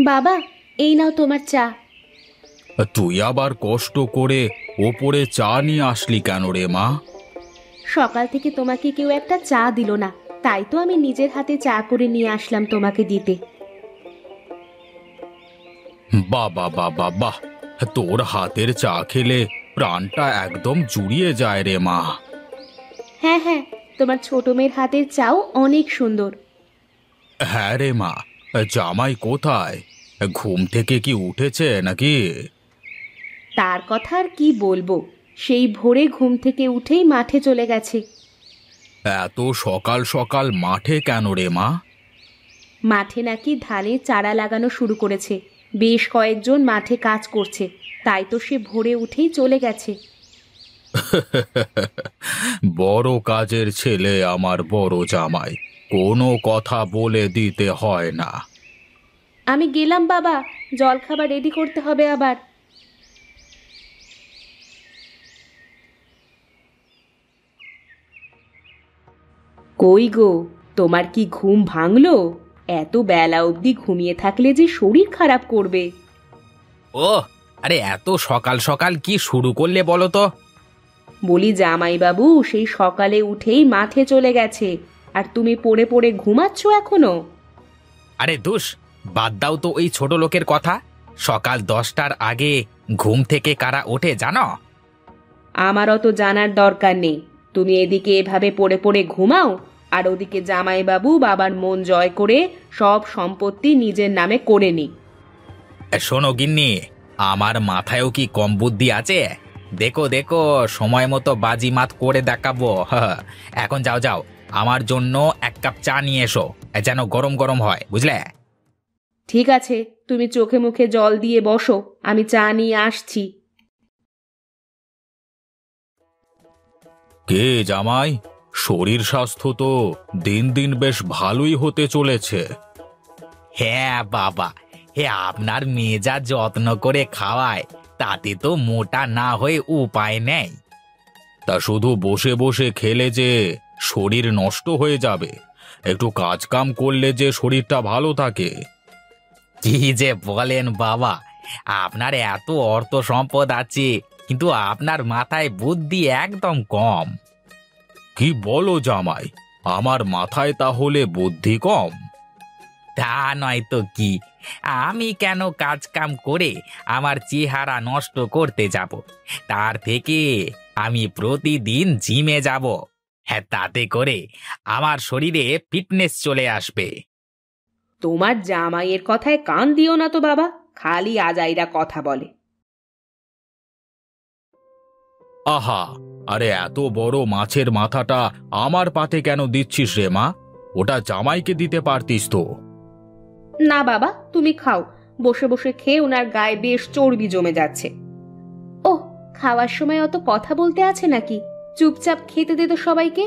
বাবা, এই নাও তোমার চা। তুই আবার কষ্ট করে ওপরে চা নিয়ে আসলি কেন রে মা? সকাল থেকে তোমাকে কেউ একটা চা দিল না, তাই তো আমি নিজের হাতে চা করে নিয়ে আসলাম তোমাকে দিতে। বাহ বাহ বাহ বাহ বাহ, তোর হাতের চা খেলে প্রাণটা একদম জুড়িয়ে যায় রে মা। হ্যাঁ হ্যাঁ, তোমার ছোট মেয়ের হাতের চাও অনেক সুন্দর। হ্যাঁ রে মা, জামাই কোথায়? ঘুম থেকে কি উঠেছে নাকি? তার কথা আর কি বলবো, সেই ভোরে ঘুম থেকে উঠেই মাঠে চলে গেছে। এত সকাল সকাল মাঠে কেন রে মা? মাঠে নাকি ধানের চারা লাগানো শুরু করেছে, বেশ কয়েকজন মাঠে কাজ করছে, তাই তো সে ভোরে উঠেই চলে গেছে। বড় কাজের ছেলে আমার বড় জামাই, কোনো কথা বলে দিতে হয় না। আমি গেলাম বাবা, জলখাবার রেডি করতে হবে আবার। কই গো, তোমার কি ঘুম ভাঙলো? এত বেলা অবধি ঘুমিয়ে থাকলে যে শরীর খারাপ করবে। ও, আরে এত সকাল সকাল কি শুরু করলে বলো তো? বলি জামাইবাবু সেই সকালে উঠেই মাঠে চলে গেছে, আর তুমি পড়ে পড়ে ঘুমাচ্ছ এখনো? আরে দুষ, বাদ দাও তো ওই ছোট লোকের কথা। সকাল 10টার আগে ঘুম থেকে কারা ওঠে জানো? আমার অত জানার দরকার নেই। তুমি এদিকে এভাবে পড়ে পড়ে ঘুমাও, আর ওদিকে জামাইবাবু বাবার মন জয় করে সব সম্পত্তি নিজের নামে করে নি। শোনো গিন্নি, আমার মাথায়ও কি কম বুদ্ধি আছে? দেখো দেখো, সময় মতো বাজিমাত করে দেখাবো। এখন যাও যাও, আমার জন্য 1 কাপ চা নিয়ে এসো, যেন গরম গরম হয়, বুঝলে? ঠিক আছে, তুমি চোখে মুখে জল দিয়ে বসো, আমি চা নিয়ে আসছি। কে জামাই, শরীর স্বাস্থ্য তো দিন দিন বেশ ভালোই হতে চলেছে। হ্যাঁ বাবা, হে আপনার মেয়ে যা যত্ন করে খাওয়ায়, তাতে তো মোটা না হয়ে উপায় নেই। তা শুধু বসে বসে খেলে যে শরীর নষ্ট হয়ে যাবে, একটু কাজ কাম করলে যে শরীরটা ভালো থাকে। কি যে বলেন বাবা, আপনার এত অর্থ সম্পদ আছে, কিন্তু আপনার মাথায় বুদ্ধি একদম কম। কি বলো জামাই, আমার মাথায় তাহলে বুদ্ধি কম? তা নয় তো কি, আমি কেন কাজ কাম করে আমার চেহারা নষ্ট করতে যাব? তার থেকে আমি প্রতিদিন জিমে যাব। হ্যাঁ, তাতে করে আমার শরীরে ফিটনেস চলে আসবে। তোমার জামাইয়ের কথায় কান দিও না তো বাবা, খালি আজাইরা কথা বলে। আহা, আরে এত বড় মাছের মাথাটা আমার পাতে কেন দিচ্ছিস রে মা? ওটা জামাইকে দিতে পারতিস তো। না বাবা, তুমি খাও, বসে বসে খেয়ে ওনার গায়ে বেশ চর্বি জমে যাচ্ছে। ও, খাওয়ার সময় অত কথা বলতে আছে নাকি? চুপচাপ খেতে দে তো সবাইকে।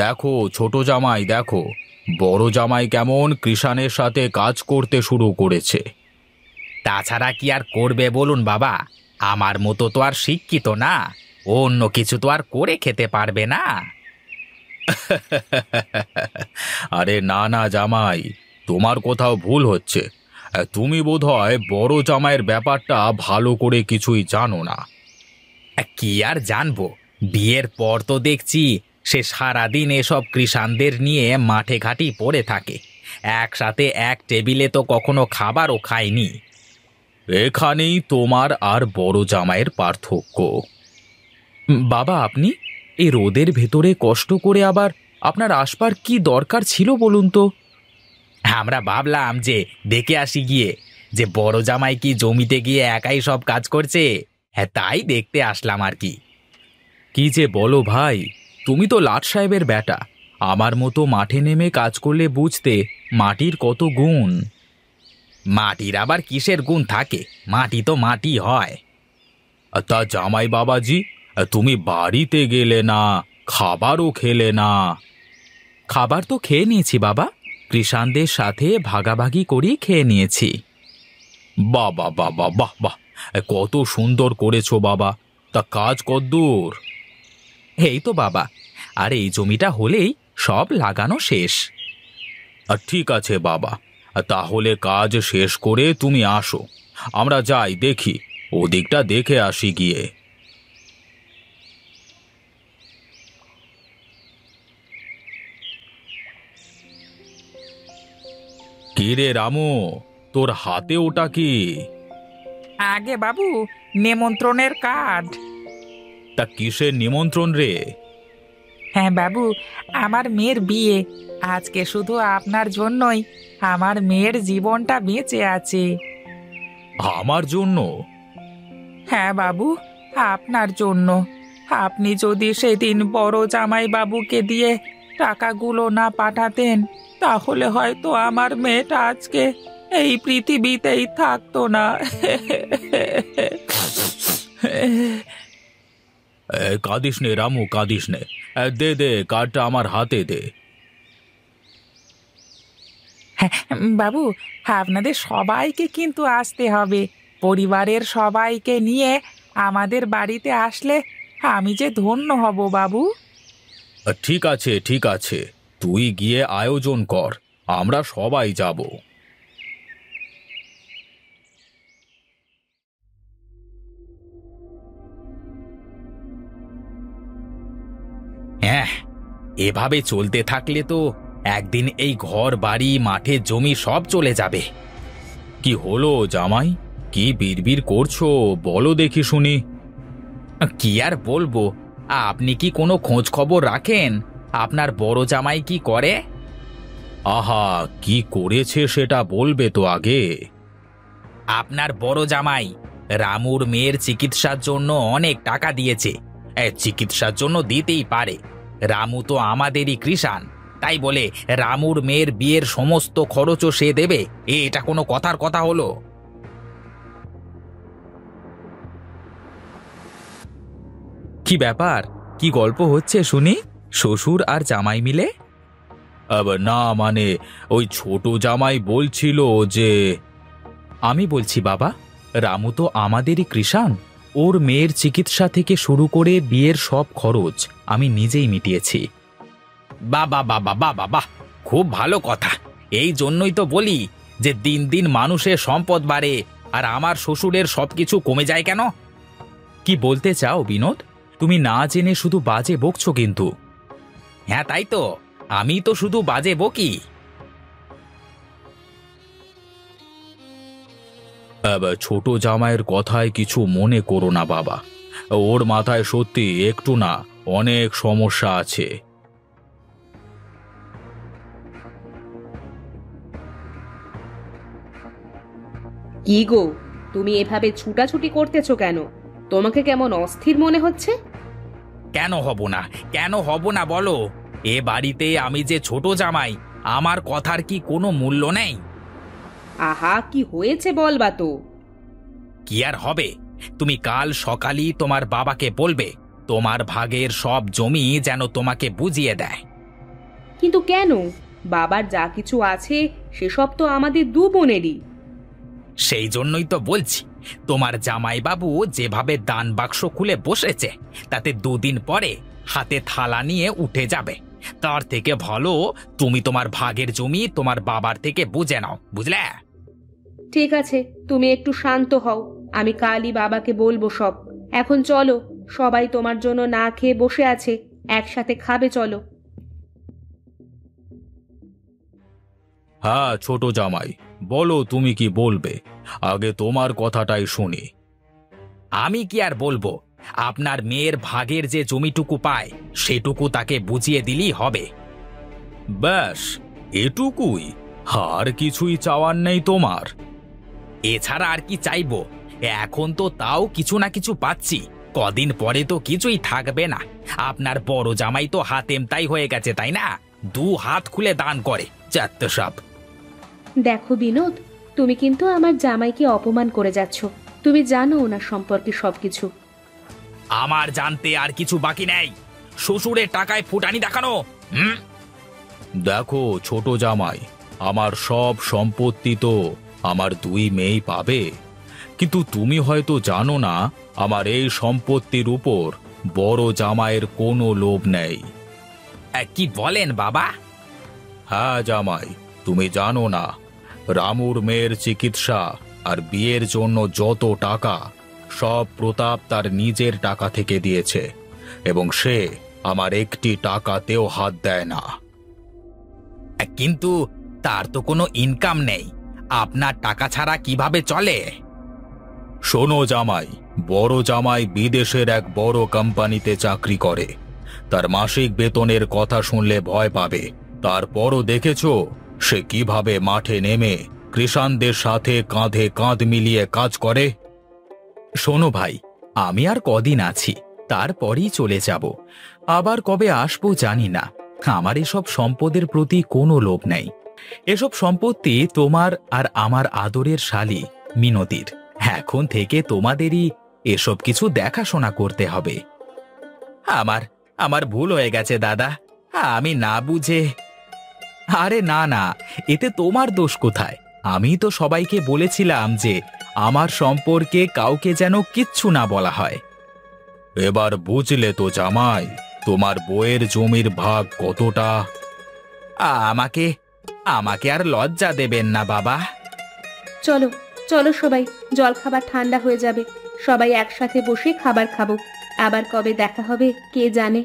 দেখো ছোট জামাই, দেখো বড় জামাই কেমন কৃষাণের সাথে কাজ করতে শুরু করেছে। তাছাড়া কি আর করবে বলুন বাবা? আমার মতো তো আর শিক্ষিত না, অন্য কিছু তো আর করে খেতে পারবে না। আরে না না জামাই, তোমার কোথাও ভুল হচ্ছে। তুমি বোধহয় বড় জামাইয়ের ব্যাপারটা ভালো করে কিছুই জানো না। কি আর জানবো, বিয়ের পর তো দেখছি সে সারাদিন এসব কৃষাণদের নিয়ে মাঠে ঘাটি পড়ে থাকে, একসাথে এক টেবিলে তো কখনো খাবারও খায়নি। এখানেই তোমার আর বড় জামাইয়ের পার্থক্য। বাবা, আপনি এই রোদের ভেতরে কষ্ট করে আবার আপনার আসবার কি দরকার ছিল বলুন তো? আমরা ভাবলাম যে দেখে আসি গিয়ে, যে বড় জামাই কি জমিতে গিয়ে একাই সব কাজ করছে। হ্যাঁ, তাই দেখতে আসলাম আর কি। কি যে বলো ভাই, তুমি তো লাট সাহেবের বেটা, আমার মতো মাঠে নেমে কাজ করলে বুঝতে মাটির কত গুণ। মাটির আবার কিসের গুণ থাকে? মাটি তো মাটি হয়। তা জামাই বাবাজি, তুমি বাড়িতে গেলে না, খাবারও খেলে না। খাবার তো খেয়ে নিয়েছি বাবা, কৃষাণদের সাথে ভাগাভাগি করেই খেয়ে নিয়েছি। বাহ বাহ বাহ বাহ বাহ বাহ, কত সুন্দর করেছো বাবা। তা কাজ কদ্দূর? এই তো বাবা, আর এই জমিটা হলেই সব লাগানো শেষ। ঠিক আছে বাবা, তাহলে কাজ শেষ করে তুমি আসো, আমরা যাই দেখি, ওদিকটা দেখে আসি গিয়ে। কি রে রামু, তোর হাতে ওটা কি? আগে বাবু, নেমন্ত্রণের কার্ড। তা কিসের নিমন্ত্রণ রে? হ্যাঁ বাবু, আমার মেয়ের বিয়ে আজকে। শুধু আপনার জন্যই আমার মেয়ের জীবনটা বেঁচে আছে। আমার জন্য? হ্যাঁ বাবু, আপনার জন্য। আপনি যদি সেদিন বড় জামাই বাবুকে দিয়ে টাকাগুলো না পাঠাতেন, তাহলে হয়তো আমার মেয়েটা আজকে এই পৃথিবীতেই থাকতো না। কাঁদিস নে রামু, কাঁদিস নে। দে দে কার্ডটা আমার হাতে দে। বাবু, আপনাদের সবাইকে কিন্তু আসতে হবে। পরিবারের সবাইকে নিয়ে আমাদের বাড়িতে আসলে আমি যে ধন্য হব বাবু। ঠিক আছে ঠিক আছে, তুই গিয়ে আয়োজন কর, আমরা সবাই যাব। হ্যাঁ, এভাবে চলতে থাকলে তো একদিন এই ঘর বাড়ি মাঠে জমি সব চলে যাবে। কি হলো জামাই, কি বিড়বিড় করছো বলো দেখি শুনি। কি আর বলবো, আপনি কি কোনো খোঁজ খবর রাখেন? আপনার বড় জামাই কি করে? আহা, কি করেছে সেটা বলবে তো আগে। আপনার বড় জামাই রামুর মেয়ের চিকিৎসার জন্য অনেক টাকা দিয়েছে। চিকিৎসার জন্য দিতেই পারে, রামু তো আমাদেরই কৃষাণ, তাই বলে রামুর মেয়ের বিয়ের সমস্ত খরচও সে দেবে? এটা কোনো কথার কথা হলো? কি ব্যাপার, কি গল্প হচ্ছে শুনি? শ্বশুর আর জামাই মিলে? না মানে, ওই ছোট জামাই বলছিল যে। আমি বলছি বাবা, রামু তো আমাদেরই কৃষাণ, ওর মেয়ের চিকিৎসা থেকে শুরু করে বিয়ের সব খরচ আমি নিজেই মিটিয়েছি। বাবা বাবা বাবা বাহ, খুব ভালো কথা। এই জন্যই তো বলি যে দিন দিন মানুষের সম্পদ বাড়ে আর আমার শ্বশুরের সবকিছু কমে যায় কেন? কি বলতে চাও বিনোদ? তুমি না জেনে শুধু বাজে বকছো কিন্তু। হ্যাঁ তাই তো, আমি তো শুধু বাজে বকি। ছোট জামাইয়ের কথায় কিছু মনে করো না বাবা, ওর মাথায় সত্যি একটু না অনেক সমস্যা আছে। কি গো, তুমি এভাবে ছুটাছুটি করতেছো কেন? তোমাকে কেমন অস্থির মনে হচ্ছে? কেন হব না, কেন হব না বলো? এ বাড়িতে আমি যে ছোট জামাই, আমার কথার কি কোনো মূল্য নেই? আহা, কি হয়েছে বলবা তো। কি আর হবে, তুমি কাল সকালই তোমার বাবাকে বলবে তোমার ভাগের সব জমি যেন তোমাকে বুঝিয়ে দেয়। কিন্তু কেন? বাবার যা কিছু আছে সেসব তো আমাদের দু বোনেরই। সেই জন্যই তো বলছি, তোমার জামাইবাবু যেভাবে দান বাক্স খুলে বসেছে, তাতে দুদিন পরে হাতে থালা নিয়ে উঠে যাবে। তার থেকে ভালো তুমি তোমার ভাগের জমি তোমার বাবার থেকে বুঝে নাও, বুঝলে? ঠিক আছে, তুমি একটু শান্ত হও, আমি কালই বাবাকে বলবো সব। এখন চলো, সবাই তোমার জন্য না খেয়ে বসে আছে, একসাথে খাবে চলো। হ্যাঁ ছোট জামাই, বলো তুমি কি বলবে, আগে তোমার কথাটাই শুনি। আমি কি আর বলবো, আপনার মেয়ের ভাগের যে জমিটুকু পায় সেটুকু তাকে বুঝিয়ে দিলেই হবে। ব্যাস, এটুকুই? আর কিছুই চাওয়ার নেই তোমার? এছাড়া আর কি চাইবো? এখন তো তাও কিছু না কিছু পাচ্ছি, কদিন পরে তো কিছুই থাকবে না। আপনার বড় জামাই তো হাতেমতাই হয়ে গেছে, তাই না? দু হাত খুলে দান করে চারটে সব। দেখো বিনোদ, তুমি কিন্তু আমার জামাইকে অপমান করে যাচ্ছ। তুমি জানো ওনার সম্পর্কে সবকিছু। আমার জানতে আর কিছু বাকি নেই। শ্বশুরের টাকায় ফুটানি দেখানো। দেখো ছোট জামাই, আমার সব সম্পত্তি তো আমার দুই মেয়েই পাবে, কিন্তু তুমি হয়তো জানো না আমার এই সম্পত্তির উপর বড় জামাইয়ের কোনো লোভ নেই। কি বলেন বাবা? হ্যাঁ জামাই, তুমি জানো না, রামুর মেয়ের চিকিৎসা আর বিয়ের জন্য যত টাকা সব প্রতাপ তার নিজের টাকা থেকে দিয়েছে, এবং সে আমার একটি টাকাতেও হাত দেয় না। কিন্তু তার তো কোনো ইনকাম নেই, আপনার টাকা ছাড়া কিভাবে চলে? শোনো জামাই, বড় জামাই বিদেশের এক বড় কোম্পানিতে চাকরি করে। তার মাসিক বেতনের কথা শুনলে ভয় পাবে। তারপরও দেখেছো সে কিভাবে মাঠে নেমে কৃষাণদের সাথে কাঁধে কাঁধ মিলিয়ে কাজ করে। শোনো ভাই, আমি আর কদিন আছি, তারপরেই চলে যাব। আবার কবে আসবো জানি না। আমার এসব সম্পদের প্রতি কোনো লোভ নেই। এসব সম্পত্তি তোমার আর আমার আদরের শালী মিনতির। এখন থেকে তোমাদেরই এসব কিছু দেখাশোনা করতে হবে। আমার আমার ভুল হয়ে গেছে দাদা, আমি না বুঝে। আরে না না, এতে তোমার দোষ কোথায়? আমি তো সবাইকে বলেছিলাম যে আমার সম্পর্কে কাউকে যেন কিচ্ছু না বলা হয়। এবার বুঝলে তো জামাই, তোমার বউয়ের জমির ভাগ কতটা? আমাকে আমাকে আর লজ্জা দেবেন না বাবা। চলো চলো সবাই, জল খাবার ঠান্ডা হয়ে যাবে। সবাই একসাথে বসে খাবার খাবো। আবার কবে দেখা হবে কে জানে।